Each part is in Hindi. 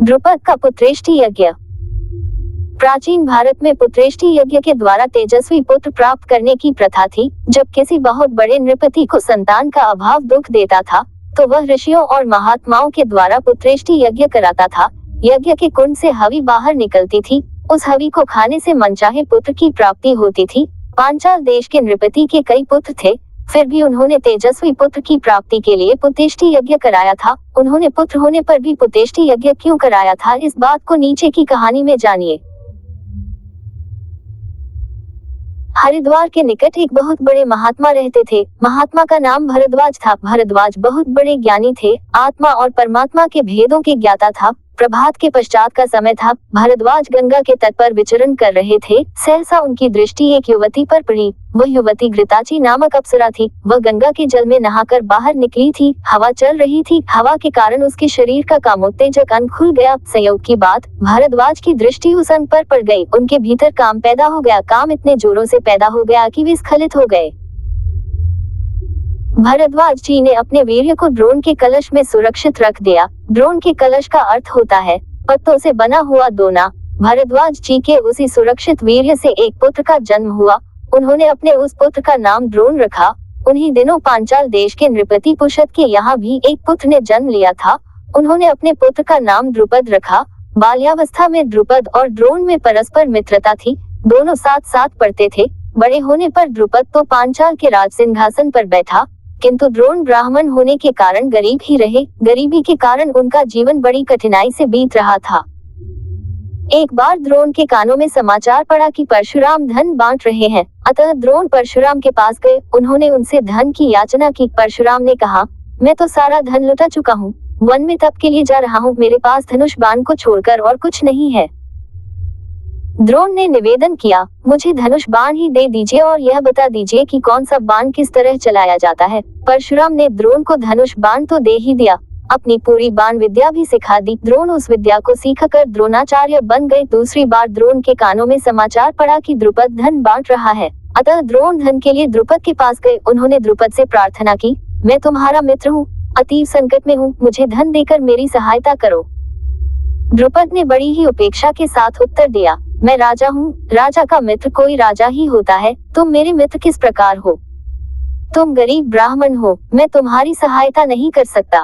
द्रुपद का पुत्रेष्टि यज्ञ। प्राचीन भारत में पुत्रेष्टि यज्ञ के द्वारा तेजस्वी पुत्र प्राप्त करने की प्रथा थी। जब किसी बहुत बड़े नृपति को संतान का अभाव दुख देता था, तो वह ऋषियों और महात्माओं के द्वारा पुत्रेष्टि यज्ञ कराता था। यज्ञ के कुंड से हवि बाहर निकलती थी। उस हवि को खाने से मनचाहे पुत्र की प्राप्ति होती थी। पांचाल देश के नृपति के कई पुत्र थे, फिर भी उन्होंने तेजस्वी पुत्र की प्राप्ति के लिए पुत्रेष्टि यज्ञ कराया था। उन्होंने पुत्र होने पर भी पुत्रेष्टि यज्ञ क्यों कराया था, इस बात को नीचे की कहानी में जानिए। हरिद्वार के निकट एक बहुत बड़े महात्मा रहते थे। महात्मा का नाम भरद्वाज था। भरद्वाज बहुत बड़े ज्ञानी थे, आत्मा और परमात्मा के भेदों के ज्ञाता था। प्रभात के पश्चात का समय था। भरद्वाज गंगा के तट पर विचरण कर रहे थे। सहसा उनकी दृष्टि एक युवती पर पड़ी। वह युवती घृताची नामक अप्सरा थी। वह गंगा के जल में नहाकर बाहर निकली थी। हवा चल रही थी। हवा के कारण उसके शरीर का कामोत्तेजक अंग खुल गया। संयोग की बात, भरद्वाज की दृष्टि उस अंग पर पड़ गई। उनके भीतर काम पैदा हो गया। काम इतने जोरों से पैदा हो गया कि वे स्खलित हो गए। भरद्वाज जी ने अपने वीर्य को द्रोण के कलश में सुरक्षित रख दिया। द्रोण के कलश का अर्थ होता है पत्तों से बना हुआ दोना। भरद्वाज जी के उसी सुरक्षित वीर्य से एक पुत्र का जन्म हुआ। उन्होंने अपने उस पुत्र का नाम द्रोण रखा। उन्हीं दिनों पांचाल देश के नृपति पुषद के यहाँ भी एक पुत्र ने जन्म लिया था। उन्होंने अपने पुत्र का नाम द्रुपद रखा। बाल्यावस्था में द्रुपद और द्रोण में परस्पर मित्रता थी। दोनों साथ साथ पढ़ते थे। बड़े होने पर द्रुपद तो पांचाल के राज सिंहासन पर बैठा, किंतु द्रोण ब्राह्मण होने के कारण गरीब ही रहे। गरीबी के कारण उनका जीवन बड़ी कठिनाई से बीत रहा था। एक बार द्रोण के कानों में समाचार पड़ा कि परशुराम धन बांट रहे हैं। अतः द्रोण परशुराम के पास गए। उन्होंने उनसे धन की याचना की। परशुराम ने कहा, मैं तो सारा धन लुटा चुका हूँ। वन में तप के लिए जा रहा हूँ। मेरे पास धनुष बाण को छोड़कर और कुछ नहीं है। द्रोण ने निवेदन किया, मुझे धनुष बाण ही दे दीजिए और यह बता दीजिए कि कौन सा बाण किस तरह चलाया जाता है। परशुराम ने द्रोण को धनुष बाण तो दे ही दिया, अपनी पूरी बाण विद्या भी सिखा दी। द्रोण उस विद्या को सीखकर द्रोणाचार्य बन गए। दूसरी बार द्रोण के कानों में समाचार पड़ा कि द्रुपद धन बांट रहा है। अतः द्रोण धन के लिए द्रुपद के पास गए। उन्होंने द्रुपद से प्रार्थना की, मैं तुम्हारा मित्र हूँ, अतीव संकट में हूँ, मुझे धन देकर मेरी सहायता करो। द्रुपद ने बड़ी ही उपेक्षा के साथ उत्तर दिया, मैं राजा हूँ। राजा का मित्र कोई राजा ही होता है। तुम मेरे मित्र किस प्रकार हो? तुम गरीब ब्राह्मण हो, मैं तुम्हारी सहायता नहीं कर सकता।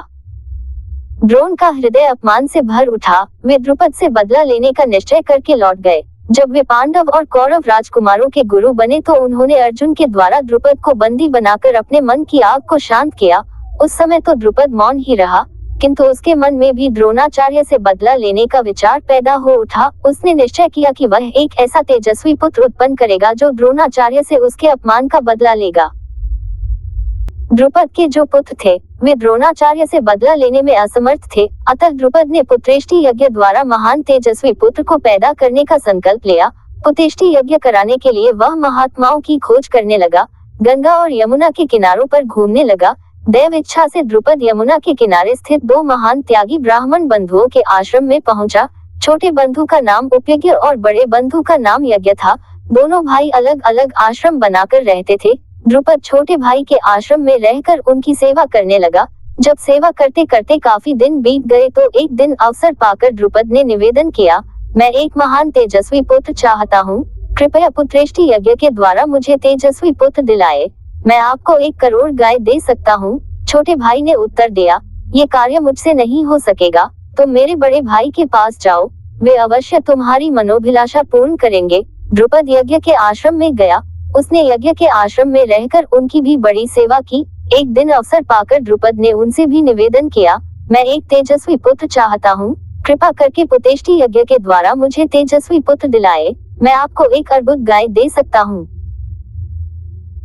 द्रोण का हृदय अपमान से भर उठा। वे द्रुपद से बदला लेने का निश्चय करके लौट गए। जब वे पांडव और कौरव राजकुमारों के गुरु बने तो उन्होंने अर्जुन के द्वारा द्रुपद को बंदी बनाकर अपने मन की आग को शांत किया। उस समय तो द्रुपद मौन ही रहा, किंतु उसके मन में भी द्रोणाचार्य से बदला लेने का विचार पैदा हो उठा। उसने निश्चय किया कि वह एक ऐसा तेजस्वी पुत्र उत्पन्न करेगा जो द्रोणाचार्य से उसके अपमान का बदला लेगा। द्रुपद के जो पुत्र थे वे द्रोणाचार्य से बदला लेने में असमर्थ थे। अतः द्रुपद ने पुत्रेष्टि यज्ञ द्वारा महान तेजस्वी पुत्र को पैदा करने का संकल्प लिया। पुत्रेष्टि यज्ञ कराने के लिए वह महात्माओं की खोज करने लगा। गंगा और यमुना के किनारों पर घूमने लगा। दैव इच्छा से द्रुपद यमुना के किनारे स्थित दो महान त्यागी ब्राह्मण बंधुओं के आश्रम में पहुंचा। छोटे बंधु का नाम उपयज्ञ और बड़े बंधु का नाम यज्ञ था। दोनों भाई अलग अलग आश्रम बनाकर रहते थे। द्रुपद छोटे भाई के आश्रम में रहकर उनकी सेवा करने लगा। जब सेवा करते करते काफी दिन बीत गए तो एक दिन अवसर पाकर द्रुपद ने निवेदन किया, मैं एक महान तेजस्वी पुत्र चाहता हूँ। कृपया पुत्रेष्टि यज्ञ के द्वारा मुझे तेजस्वी पुत्र दिलाए। मैं आपको 1 करोड़ गाय दे सकता हूँ। छोटे भाई ने उत्तर दिया, ये कार्य मुझसे नहीं हो सकेगा। तुम मेरे बड़े भाई के पास जाओ, वे अवश्य तुम्हारी मनोभिलाषा पूर्ण करेंगे। द्रुपद यज्ञ के आश्रम में गया। उसने यज्ञ के आश्रम में रहकर उनकी भी बड़ी सेवा की। एक दिन अवसर पाकर द्रुपद ने उनसे भी निवेदन किया, मैं एक तेजस्वी पुत्र चाहता हूँ। कृपा करके पुत्रेष्टि यज्ञ के द्वारा मुझे तेजस्वी पुत्र दिलाए। मैं आपको 1 अर्बुद गाय दे सकता हूँ।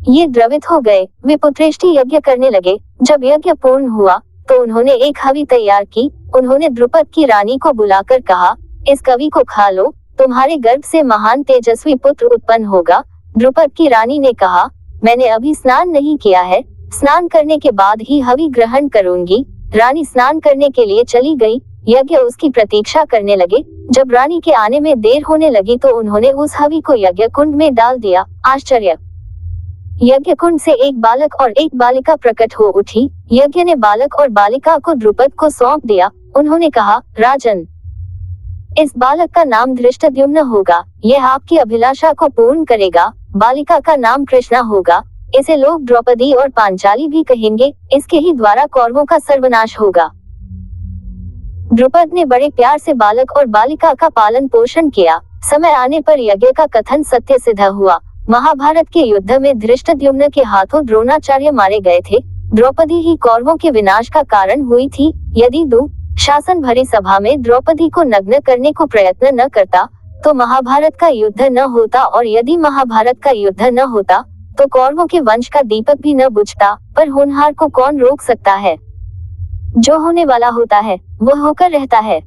ये द्रवित हो गए। वे पुत्रेष्टि यज्ञ करने लगे। जब यज्ञ पूर्ण हुआ तो उन्होंने एक हवि तैयार की। उन्होंने द्रुपद की रानी को बुलाकर कहा, इस कवि को खा लो, तुम्हारे गर्भ से महान तेजस्वी पुत्र उत्पन्न होगा। द्रुपद की रानी ने कहा, मैंने अभी स्नान नहीं किया है, स्नान करने के बाद ही हवि ग्रहण करूंगी। रानी स्नान करने के लिए चली गई। यज्ञ उसकी प्रतीक्षा करने लगे। जब रानी के आने में देर होने लगी तो उन्होंने उस हवि को यज्ञ कुंड में डाल दिया। आश्चर्य! यज्ञ कुंड से एक बालक और एक बालिका प्रकट हो उठी। यज्ञ ने बालक और बालिका को द्रुपद को सौंप दिया। उन्होंने कहा, राजन, इस बालक का नाम धृष्टद्युम्न होगा, यह आपकी अभिलाषा को पूर्ण करेगा। बालिका का नाम कृष्णा होगा, इसे लोग द्रौपदी और पांचाली भी कहेंगे, इसके ही द्वारा कौरवों का सर्वनाश होगा। द्रुपद ने बड़े प्यार से बालक और बालिका का पालन पोषण किया। समय आने पर यज्ञ का कथन सत्य सिद्ध हुआ। महाभारत के युद्ध में धृष्टद्युम्न के हाथों द्रोणाचार्य मारे गए थे। द्रौपदी ही कौरवों के विनाश का कारण हुई थी। यदि शासन भरी सभा में द्रौपदी को नग्न करने को प्रयत्न न करता तो महाभारत का युद्ध न होता, और यदि महाभारत का युद्ध न होता तो कौरवों के वंश का दीपक भी न बुझता। पर होनहार को कौन रोक सकता है? जो होने वाला होता है वो होकर रहता है।